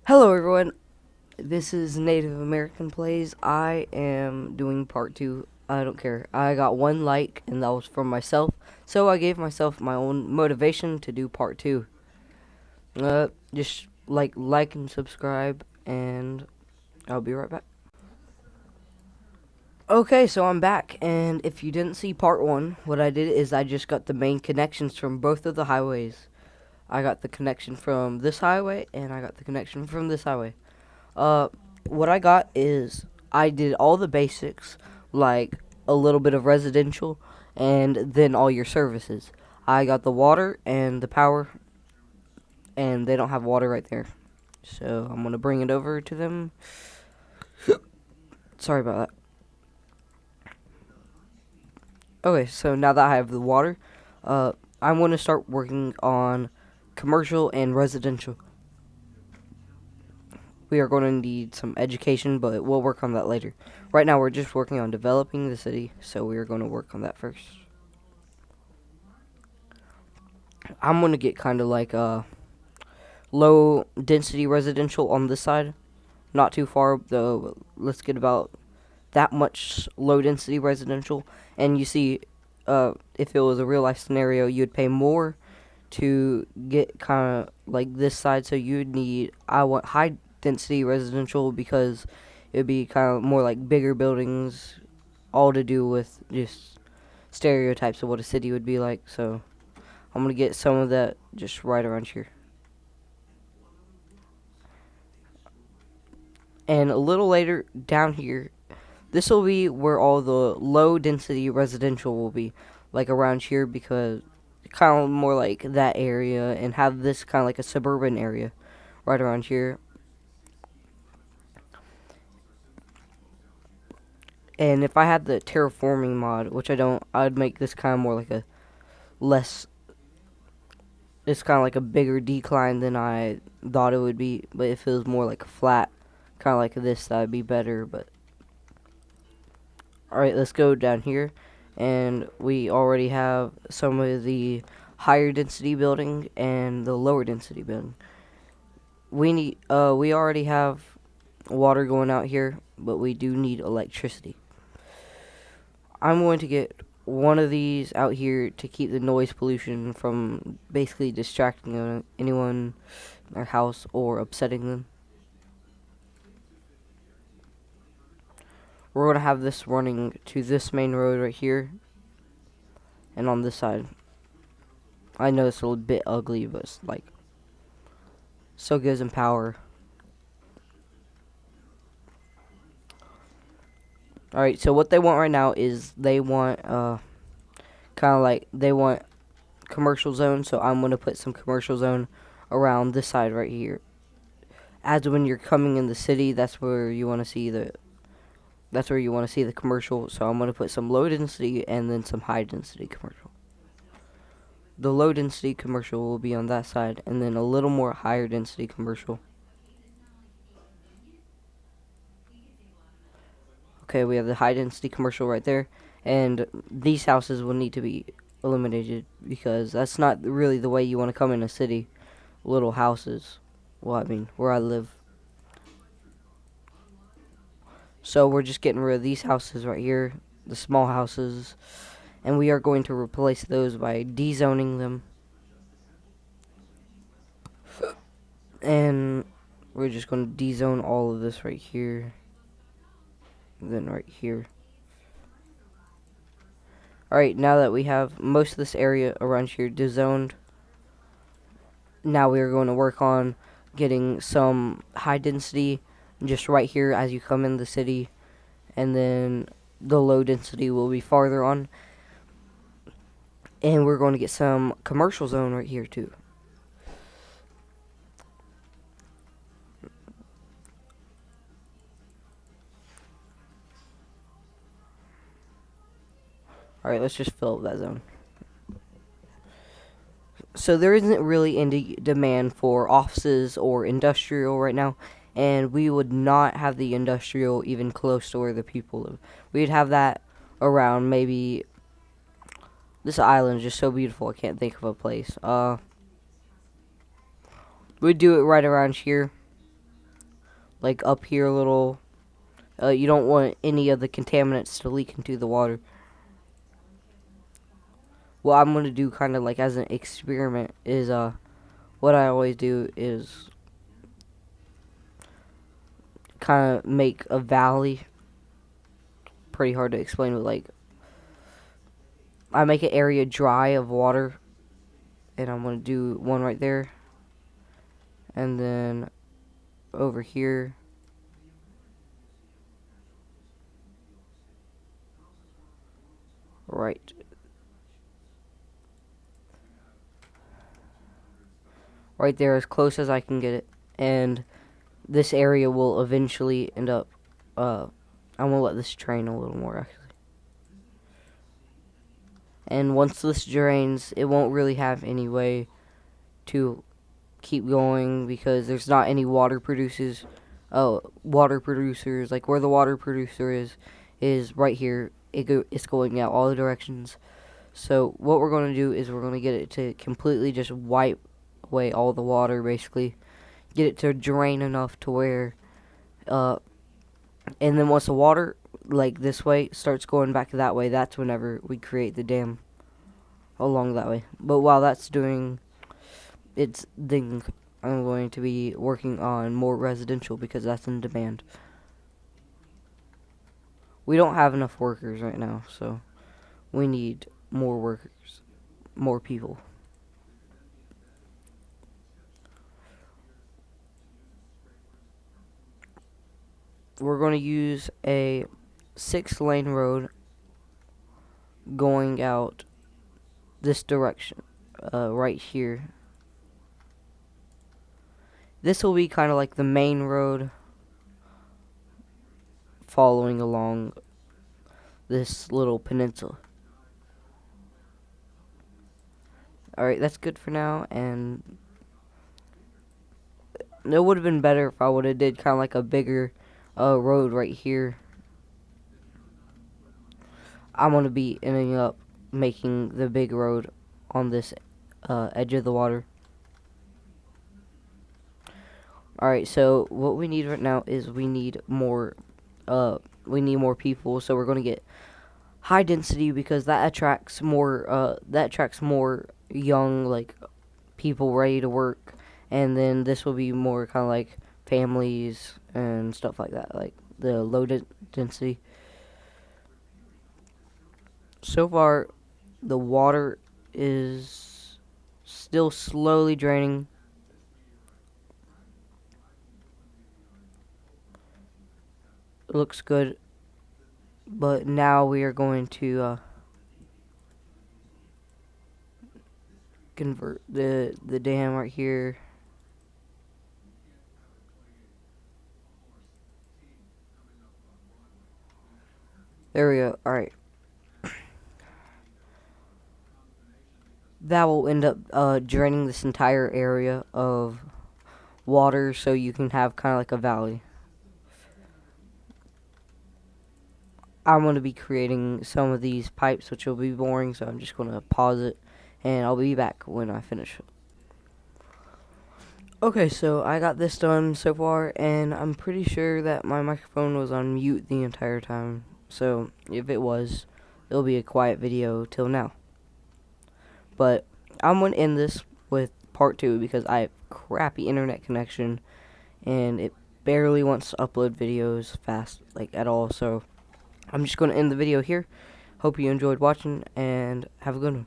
Hello everyone, this is Native American Plays. I am doing part 2. I don't care. I got one like and that was from myself. So I gave myself my own motivation to do part 2. Just like and subscribe and I'll be right back. Okay, so I'm back, and if you didn't see part 1, what I did is I just got the main connections from both of the highways. I got the connection from this highway and I got the connection from this highway. Uh, what I got is I did all the basics, like a little bit of residential, and then all your services. I got the water and the power, and they don't have water right there. So I'm gonna bring it over to them. Sorry about that. Okay, so now that I have the water, uh, I'm gonna start working on commercial and residential. We are going to need some education, but we'll work on that later. Right now, we're just working on developing the city, so we are going to work on that first. I'm going to get kind of like low density residential on this side. Not too far, though. Let's get about that much low density residential. And you see, if it was a real life scenario, you'd pay more to get kind of like this side. So you'd need, I want high density residential because it'd be kind of more like bigger buildings, all to do with just stereotypes of what a city would be like. So I'm gonna get some of that just right around here. And a little later down here, this will be where all the low density residential will be, like around here, because kind of more like that area, and have this kind of like a suburban area right around here. And if I had the terraforming mod, which I don't, I'd make this kind of more like a less, it's kind of like a bigger decline than I thought it would be. But if it was more like a flat, kind of like this, that'd be better. But alright, let's go down here. And we already have some of the higher density building and the lower density building. We already have water going out here, but we do need electricity. I'm going to get one of these out here to keep the noise pollution from basically distracting anyone in their house or upsetting them. We're going to have this running to this main road right here and on this side. I know it's a little bit ugly, but it's like so gives them power. Alright, so what they want right now is they want kind of like they want commercial zone, so I'm going to put some commercial zone around this side right here. As when you're coming in the city, that's where you want to see the commercial. So I'm going to put some low density and then some high density commercial. The low density commercial will be on that side, and then a little more higher density commercial. Okay, we have the high density commercial right there, and these houses will need to be eliminated because that's not really the way you want to come in a city. Little houses. Well, I mean, where I live. So we're just getting rid of these houses right here, the small houses, and we are going to replace those by dezoning them. And we're just going to dezone all of this right here, and then right here. Alright, now that we have most of this area around here dezoned, now we are going to work on getting some high density just right here as you come in the city, and then the low density will be farther on. And we're going to get some commercial zone right here too. Alright, let's just fill up that zone. So there isn't really any demand for offices or industrial right now, and we would not have the industrial even close to where the people live. We'd have that around maybe, this island is just so beautiful, I can't think of a place. We'd do it right around here, like up here a little. You don't want any of the contaminants to leak into the water. What I'm gonna do, kind of like as an experiment, is what I always do is kind of make a valley. Pretty hard to explain, but like I make an area dry of water, and I'm gonna do one right there, and then over here. Right. Right there, as close as I can get it. And this area will eventually end up, I'm gonna let this drain a little more, actually. And once this drains, it won't really have any way to keep going because there's not any water producers. Like where the water producer is right here. It's going out all the directions. So what we're going to do is we're going to get it to completely just wipe away all the water, basically. Get it to drain enough to where, and then once the water, like this way, starts going back that way, that's whenever we create the dam along that way. But while that's doing its thing, I'm going to be working on more residential because that's in demand. We don't have enough workers right now, so we need more workers, more people. We're going to use a 6-lane road going out this direction, right here. This will be kind of like the main road following along this little peninsula. Alright, that's good for now, and it would have been better if I would have did kind of like a bigger road right here. I'm going to be ending up making the big road on this edge of the water. Alright, so what we need right now is we need more people, so we're going to get high density because that attracts more young, like, people ready to work, and then this will be more kind of like families and stuff like that, like the low density. So far, the water is still slowly draining. It looks good, but now we are going to convert the dam right here. There we go. Alright. That will end up draining this entire area of water so you can have kind of like a valley. I'm going to be creating some of these pipes, which will be boring, so I'm just going to pause it, and I'll be back when I finish. Okay, so I got this done so far, and I'm pretty sure that my microphone was on mute the entire time. So if it was, it'll be a quiet video till now. But I'm going to end this with part 2 because I have crappy internet connection, and it barely wants to upload videos fast, like at all. So I'm just going to end the video here. Hope you enjoyed watching, and have a good one.